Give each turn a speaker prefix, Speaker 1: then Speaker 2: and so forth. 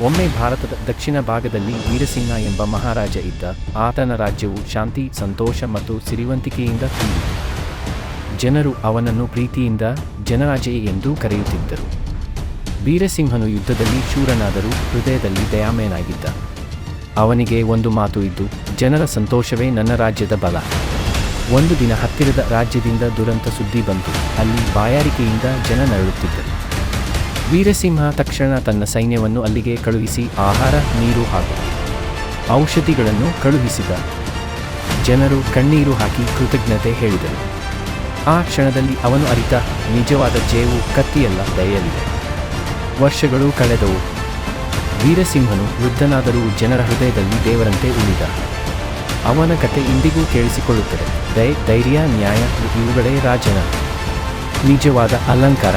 Speaker 1: ಒಮ್ಮೆ ಭಾರತದ ದಕ್ಷಿಣ ಭಾಗದಲ್ಲಿ ವೀರಸಿಂಹ ಎಂಬ ಮಹಾರಾಜ ಇದ್ದ. ಆತನ ರಾಜ್ಯವು ಶಾಂತಿ, ಸಂತೋಷ ಮತ್ತು ಸಿರಿವಂತಿಕೆಯಿಂದ ತುಂಬಿತ್ತು. ಜನರು ಅವನನ್ನು ಪ್ರೀತಿಯಿಂದ ಜನರಾಜ ಎಂದೂ ಕರೆಯುತ್ತಿದ್ದರು. ವೀರಸಿಂಹನು ಯುದ್ಧದಲ್ಲಿ ಶೂರನಾದರೂ ಹೃದಯದಲ್ಲಿ ದಯಾಮಯನಾಗಿದ್ದ. ಅವನಿಗೆ ಒಂದು ಮಾತು ಇದ್ದು, ಜನರ ಸಂತೋಷವೇ ನನ್ನ ರಾಜ್ಯದ ಬಲ. ಒಂದು ದಿನ ಹತ್ತಿರದ ರಾಜ್ಯದಿಂದ ದುರಂತ ಸುದ್ದಿ ಬಂತು. ಅಲ್ಲಿ ಬಾಯಾರಿಕೆಯಿಂದ ಜನ ನರಳುತ್ತಿದ್ದರು. ವೀರಸಿಂಹ ತಕ್ಷಣ ತನ್ನ ಸೈನ್ಯವನ್ನು ಅಲ್ಲಿಗೆ ಕಳುಹಿಸಿ ಆಹಾರ, ನೀರು ಹಾಗೂ ಔಷಧಿಗಳನ್ನು ಕಳುಹಿಸಿದ. ಜನರು ಕಣ್ಣೀರು ಹಾಕಿ ಕೃತಜ್ಞತೆ ಹೇಳಿದರು. ಆ ಕ್ಷಣದಲ್ಲಿ ಅವನು ಅರಿತ, ನಿಜವಾದ ಜಯವು ಕತ್ತಿಯಲ್ಲ, ದಯೆಯಲ್ಲಿದೆ. ವರ್ಷಗಳು ಕಳೆದವು. ವೀರಸಿಂಹನು ವೃದ್ಧನಾದರೂ ಜನರ ಹೃದಯದಲ್ಲಿ ದೇವರಂತೆ ಉಳಿದ. ಅವನ ಕತೆ ಇಂದಿಗೂ ಕೇಳಿಸಿಕೊಳ್ಳುತ್ತದೆ. ಧೈರ್ಯ, ನ್ಯಾಯ, ಇವುಗಳೇ ರಾಜನ ನಿಜವಾದ ಅಲಂಕಾರ.